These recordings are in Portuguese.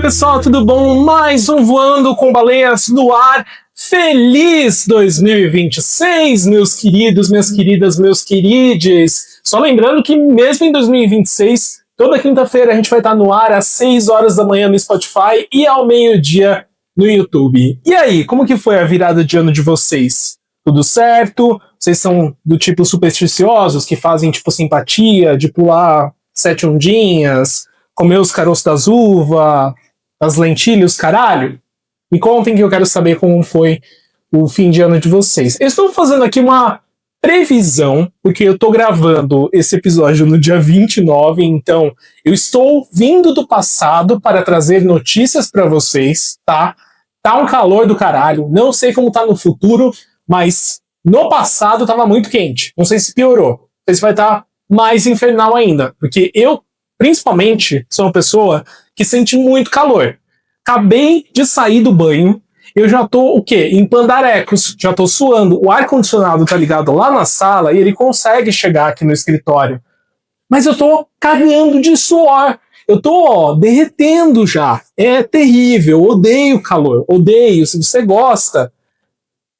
pessoal, tudo bom? Mais um Voando com Baleias no ar. Feliz 2026, meus queridos, minhas queridas, meus querides. Só lembrando que mesmo em 2026, toda quinta-feira a gente vai estar no ar às 6 horas da manhã no Spotify e ao meio-dia no YouTube. E aí, como que foi a virada de ano de vocês? Tudo certo? Vocês são do tipo supersticiosos que fazem tipo simpatia, de pular 7 ondinhas, comer os caroços das uvas, as lentilhas, caralho? Me contem que eu quero saber como foi o fim de ano de vocês. Eu estou fazendo aqui uma previsão, porque eu estou gravando esse episódio no dia 29, então eu estou vindo do passado para trazer notícias para vocês, tá? Tá um calor do caralho, não sei como tá no futuro, mas no passado tava muito quente. Não sei se piorou, não sei se vai estar mais infernal ainda, porque eu, principalmente, sou uma pessoa que sente muito calor. Acabei de sair do banho, eu já tô, o quê? Em pandarecos, já tô suando. O ar-condicionado tá ligado lá na sala e ele consegue chegar aqui no escritório. Mas eu tô cagando de suor. Eu tô, derretendo já. É terrível, odeio calor, odeio. Se você gosta,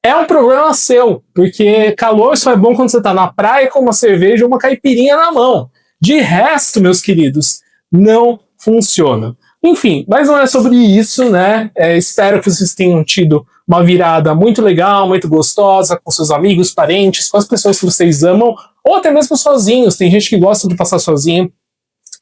é um problema seu, porque calor só é bom quando você tá na praia com uma cerveja ou uma caipirinha na mão. De resto, meus queridos, não funciona. Enfim, mas não é sobre isso, né? Espero que vocês tenham tido uma virada muito legal, muito gostosa, com seus amigos, parentes, com as pessoas que vocês amam, ou até mesmo sozinhos. Tem gente que gosta de passar sozinho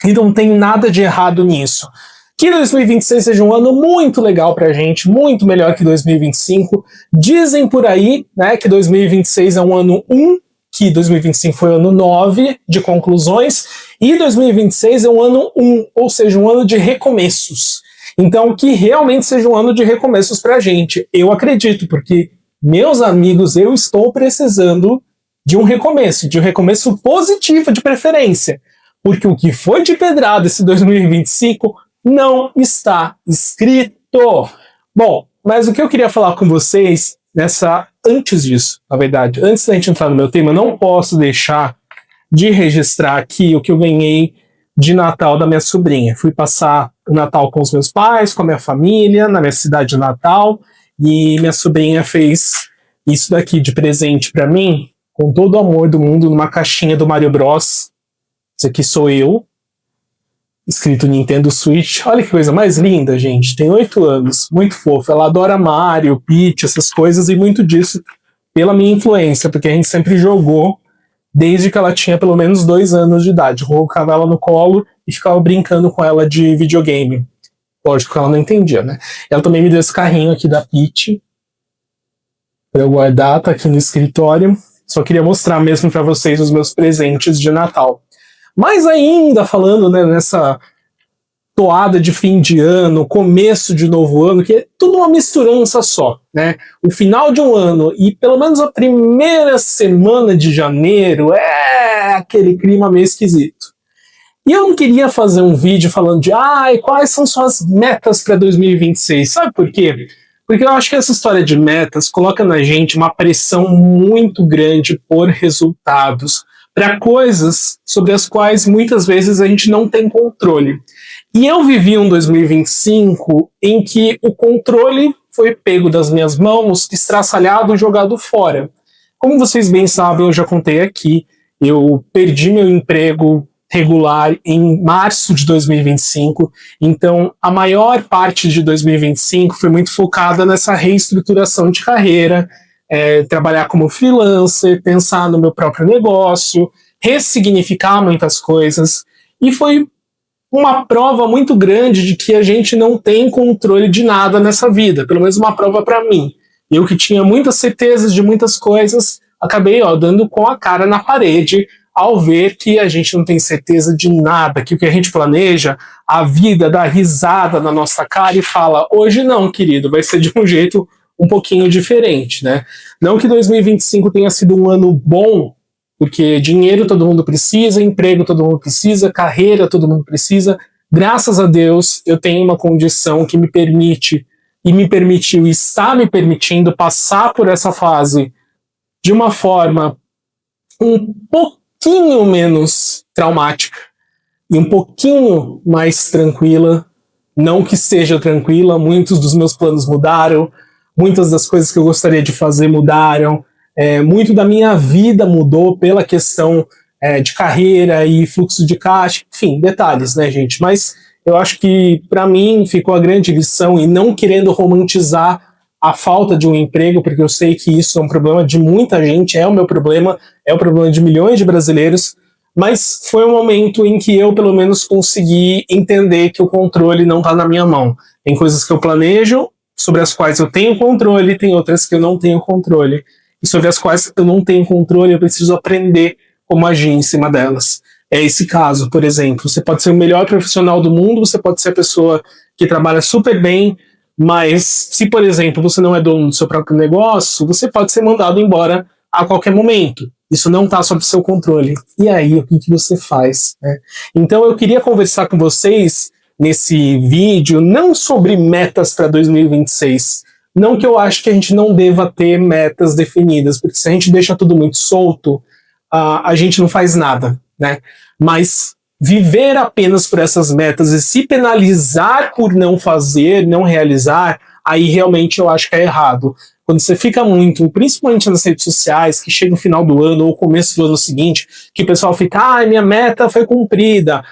e não tem nada de errado nisso. Que 2026 seja um ano muito legal pra gente, muito melhor que 2025. Dizem por aí, né, que 2026 é um ano 1, que 2025 foi o ano 9 de conclusões, e 2026 é um ano 1, ou seja, um ano de recomeços. Então, que realmente seja um ano de recomeços pra gente. Eu acredito, porque, meus amigos, eu estou precisando de um recomeço positivo de preferência. Porque o que foi de pedrada esse 2025 não está escrito. Bom, mas o que eu queria falar com vocês antes disso, na verdade, antes da gente entrar no meu tema, eu não posso deixar de registrar aqui o que eu ganhei de Natal da minha sobrinha. Fui passar o Natal com os meus pais, com a minha família, na minha cidade natal, e minha sobrinha fez isso daqui de presente para mim, com todo o amor do mundo, numa caixinha do Mario Bros. Esse aqui sou eu, escrito Nintendo Switch. Olha que coisa mais linda, gente. Tem 8 anos, muito fofo. Ela adora Mario, Peach, essas coisas, e muito disso pela minha influência, porque a gente sempre jogou desde que ela tinha pelo menos 2 anos de idade. Eu colocava ela no colo e ficava brincando com ela de videogame. Lógico que ela não entendia, né? Ela também me deu esse carrinho aqui da Peach pra eu guardar, tá aqui no escritório. Só queria mostrar mesmo pra vocês os meus presentes de Natal. Mas ainda falando, né, nessa toada de fim de ano, começo de novo ano, que é tudo uma misturança só, né? O final de um ano e pelo menos a primeira semana de janeiro é aquele clima meio esquisito. E eu não queria fazer um vídeo falando de quais são suas metas para 2026, sabe por quê? Porque eu acho que essa história de metas coloca na gente uma pressão muito grande por resultados, para coisas sobre as quais muitas vezes a gente não tem controle. E eu vivi um 2025 em que o controle foi pego das minhas mãos, estraçalhado e jogado fora. Como vocês bem sabem, eu já contei aqui, eu perdi meu emprego regular em março de 2025, então a maior parte de 2025 foi muito focada nessa reestruturação de carreira, trabalhar como freelancer, pensar no meu próprio negócio, ressignificar muitas coisas, e foi uma prova muito grande de que a gente não tem controle de nada nessa vida, pelo menos uma prova para mim. Eu que tinha muitas certezas de muitas coisas, acabei dando com a cara na parede ao ver que a gente não tem certeza de nada, que o que a gente planeja, a vida dá risada na nossa cara e fala, hoje não, querido, vai ser de um jeito um pouquinho diferente, né? Não que 2025 tenha sido um ano bom, porque dinheiro todo mundo precisa, emprego todo mundo precisa, carreira todo mundo precisa. Graças a Deus, eu tenho uma condição que me permite, e me permitiu, e está me permitindo passar por essa fase de uma forma um pouquinho menos traumática e um pouquinho mais tranquila Não que seja tranquila, muitos dos meus planos mudaram, muitas das coisas que eu gostaria de fazer mudaram, muito da minha vida mudou pela questão de carreira e fluxo de caixa, enfim, detalhes, né, gente? Mas eu acho que, para mim, ficou a grande lição, e não querendo romantizar a falta de um emprego, porque eu sei que isso é um problema de muita gente, é o meu problema, é o problema de milhões de brasileiros, mas foi um momento em que eu, pelo menos, consegui entender que o controle não está na minha mão. Tem coisas que eu planejo, sobre as quais eu tenho controle, tem outras que eu não tenho controle. E sobre as quais eu não tenho controle, eu preciso aprender como agir em cima delas. É esse caso, por exemplo. Você pode ser o melhor profissional do mundo, você pode ser a pessoa que trabalha super bem, mas se, por exemplo, você não é dono do seu próprio negócio, você pode ser mandado embora a qualquer momento. Isso não está sob seu controle. E aí, o que você faz? Né? Então, eu queria conversar com vocês nesse vídeo, não sobre metas para 2026. Não que eu acho que a gente não deva ter metas definidas, porque se a gente deixa tudo muito solto, a gente não faz nada, né? Mas viver apenas por essas metas e se penalizar por não fazer, não realizar, aí realmente eu acho que é errado. Quando você fica muito, principalmente nas redes sociais, que chega no final do ano ou começo do ano seguinte, que o pessoal fica, minha meta foi cumprida,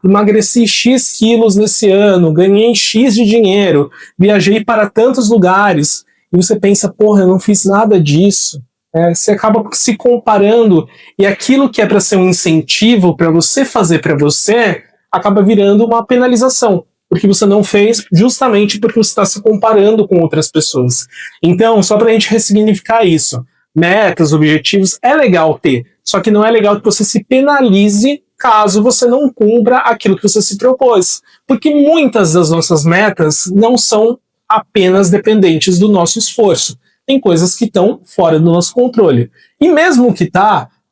emagreci X quilos nesse ano, ganhei X de dinheiro, viajei para tantos lugares, e você pensa, porra, eu não fiz nada disso. Você acaba se comparando, e aquilo que é para ser um incentivo para você fazer para você, acaba virando uma penalização, porque você não fez justamente porque você está se comparando com outras pessoas. Então, só para a gente ressignificar isso, metas, objetivos, é legal ter, só que não é legal que você se penalize caso você não cumpra aquilo que você se propôs, porque muitas das nossas metas não são apenas dependentes do nosso esforço. Tem coisas que estão fora do nosso controle. E mesmo que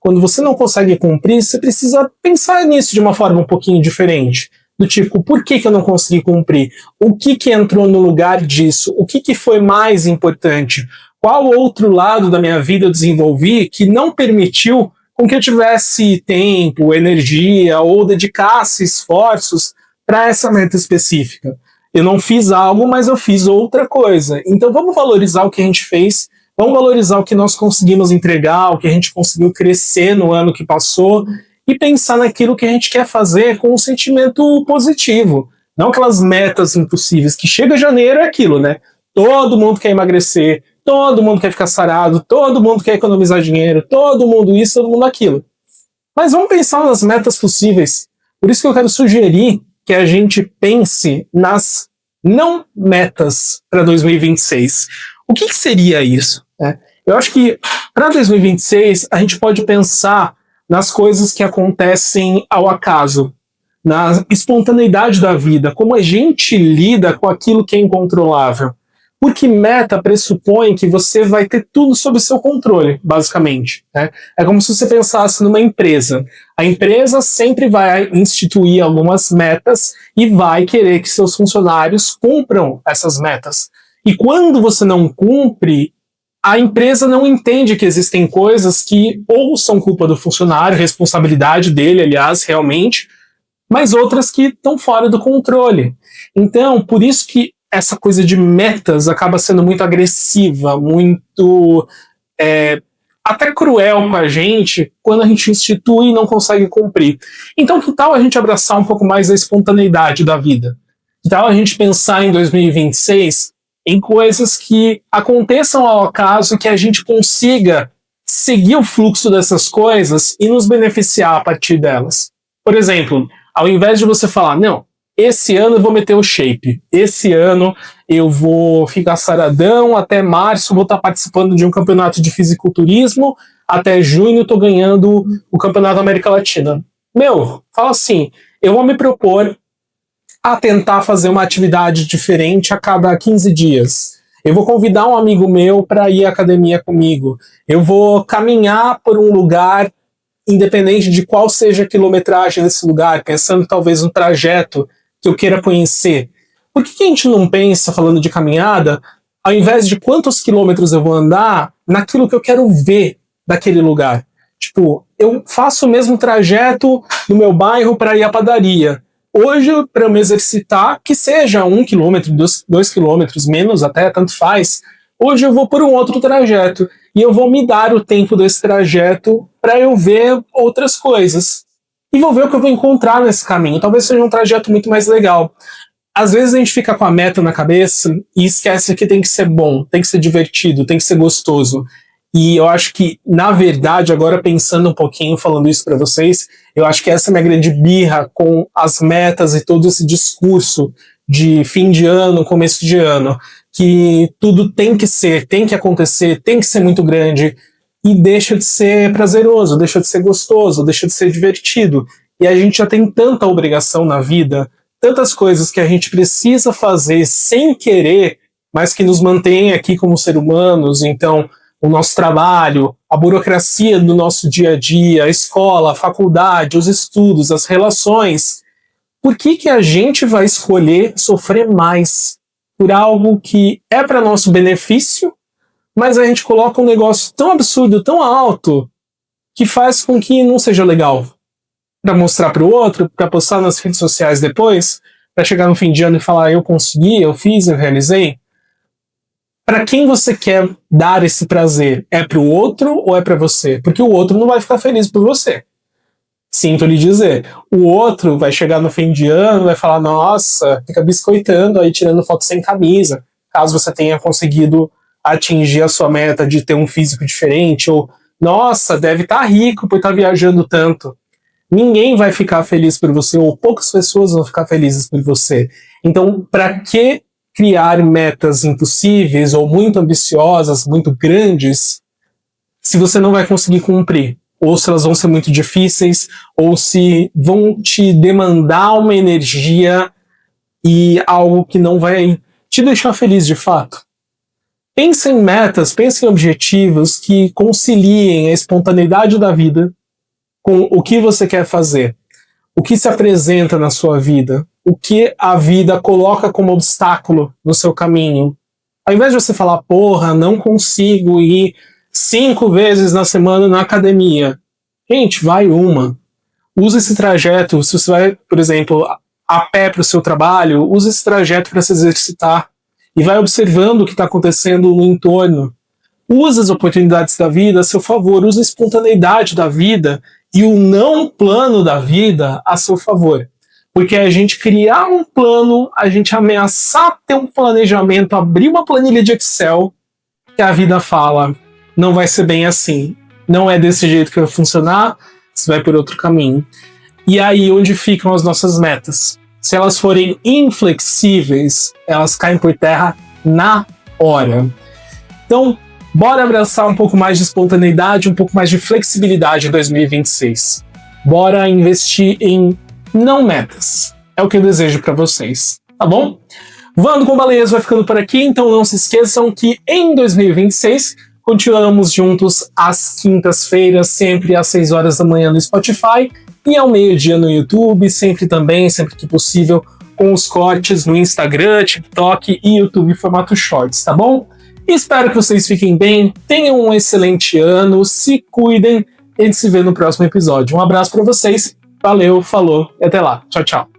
quando você não consegue cumprir, você precisa pensar nisso de uma forma um pouquinho diferente. Do tipo, por que eu não consegui cumprir? O que entrou no lugar disso? O que foi mais importante? Qual outro lado da minha vida eu desenvolvi que não permitiu com que eu tivesse tempo, energia ou dedicasse esforços para essa meta específica? Eu não fiz algo, mas eu fiz outra coisa. Então vamos valorizar o que a gente fez, vamos valorizar o que nós conseguimos entregar, o que a gente conseguiu crescer no ano que passou, e pensar naquilo que a gente quer fazer com um sentimento positivo. Não aquelas metas impossíveis, que chega janeiro é aquilo, né? Todo mundo quer emagrecer, todo mundo quer ficar sarado, todo mundo quer economizar dinheiro, todo mundo isso, todo mundo aquilo. Mas vamos pensar nas metas possíveis. Por isso que eu quero sugerir que a gente pense nas não metas para 2026. O que seria isso? Eu acho que para 2026 a gente pode pensar nas coisas que acontecem ao acaso, na espontaneidade da vida, como a gente lida com aquilo que é incontrolável. Porque meta pressupõe que você vai ter tudo sob seu controle, basicamente. Né? É como se você pensasse numa empresa. A empresa sempre vai instituir algumas metas e vai querer que seus funcionários cumpram essas metas. E quando você não cumpre, a empresa não entende que existem coisas que ou são culpa do funcionário, responsabilidade dele, aliás, realmente, mas outras que estão fora do controle. Então, por isso que essa coisa de metas acaba sendo muito agressiva, muito até cruel com a gente quando a gente institui e não consegue cumprir. Então, que tal a gente abraçar um pouco mais a espontaneidade da vida? Que tal a gente pensar em 2026 em coisas que aconteçam ao acaso, que a gente consiga seguir o fluxo dessas coisas e nos beneficiar a partir delas? Por exemplo, ao invés de você falar, não, esse ano eu vou meter o shape, esse ano eu vou ficar saradão, até março vou estar participando de um campeonato de fisiculturismo, até junho estou ganhando o campeonato da América Latina. Fala assim, eu vou me propor a tentar fazer uma atividade diferente a cada 15 dias. Eu vou convidar um amigo meu para ir à academia comigo. Eu vou caminhar por um lugar, independente de qual seja a quilometragem desse lugar, pensando talvez no trajeto que eu queira conhecer. Por que a gente não pensa, falando de caminhada, ao invés de quantos quilômetros eu vou andar, naquilo que eu quero ver daquele lugar? Tipo, eu faço o mesmo trajeto no meu bairro para ir à padaria. hoje, para eu me exercitar, que seja 1 quilômetro, 2 quilômetros, menos até, tanto faz, hoje eu vou por um outro trajeto. E eu vou me dar o tempo desse trajeto para eu ver outras coisas. E vou ver o que eu vou encontrar nesse caminho. Talvez seja um trajeto muito mais legal. Às vezes a gente fica com a meta na cabeça e esquece que tem que ser bom, tem que ser divertido, tem que ser gostoso. E eu acho que, na verdade, agora pensando um pouquinho, falando isso para vocês, eu acho que essa é a minha grande birra com as metas e todo esse discurso de fim de ano, começo de ano, que tudo tem que ser, tem que acontecer, tem que ser muito grande, e deixa de ser prazeroso, deixa de ser gostoso, deixa de ser divertido. E a gente já tem tanta obrigação na vida, tantas coisas que a gente precisa fazer sem querer, mas que nos mantém aqui como seres humanos. Então, o nosso trabalho, a burocracia do nosso dia a dia, a escola, a faculdade, os estudos, as relações. Por que a gente vai escolher sofrer mais por algo que é para nosso benefício, mas a gente coloca um negócio tão absurdo, tão alto, que faz com que não seja legal? Para mostrar para o outro, para postar nas redes sociais depois, para chegar no fim de ano e falar: eu consegui, eu fiz, eu realizei. Para quem você quer dar esse prazer? É para o outro ou é para você? Porque o outro não vai ficar feliz por você. Sinto lhe dizer. O outro vai chegar no fim de ano, vai falar: nossa, fica biscoitando aí, tirando foto sem camisa, caso você tenha conseguido atingir a sua meta de ter um físico diferente, ou nossa, deve estar rico por estar viajando tanto. Ninguém vai ficar feliz por você, ou poucas pessoas vão ficar felizes por você. Então, para que criar metas impossíveis ou muito ambiciosas, muito grandes, se você não vai conseguir cumprir? Ou se elas vão ser muito difíceis, ou se vão te demandar uma energia e algo que não vai te deixar feliz de fato. Pense em metas, pense em objetivos que conciliem a espontaneidade da vida com o que você quer fazer, o que se apresenta na sua vida, o que a vida coloca como obstáculo no seu caminho. Ao invés de você falar: porra, não consigo ir 5 vezes na semana na academia. Gente, vai uma. Usa esse trajeto. Se você vai, por exemplo, a pé para o seu trabalho, usa esse trajeto para se exercitar. E vai observando o que está acontecendo no entorno. Usa as oportunidades da vida a seu favor. Usa a espontaneidade da vida e o não plano da vida a seu favor. Porque a gente criar um plano, a gente ameaçar ter um planejamento, abrir uma planilha de Excel, que a vida fala: não vai ser bem assim, não é desse jeito que vai funcionar, você vai por outro caminho. E aí onde ficam as nossas metas? Se elas forem inflexíveis, elas caem por terra na hora. Então, bora abraçar um pouco mais de espontaneidade, um pouco mais de flexibilidade em 2026. Bora investir em não metas. É o que eu desejo para vocês, tá bom? Voando com Baleias vai ficando por aqui, então não se esqueçam que em 2026 continuamos juntos às quintas-feiras, sempre às 6 horas da manhã no Spotify e ao meio-dia no YouTube, sempre que possível, com os cortes no Instagram, TikTok e YouTube em formato Shorts, tá bom? Espero que vocês fiquem bem, tenham um excelente ano, se cuidem e a gente se vê no próximo episódio. Um abraço para vocês, valeu, falou e até lá. Tchau, tchau.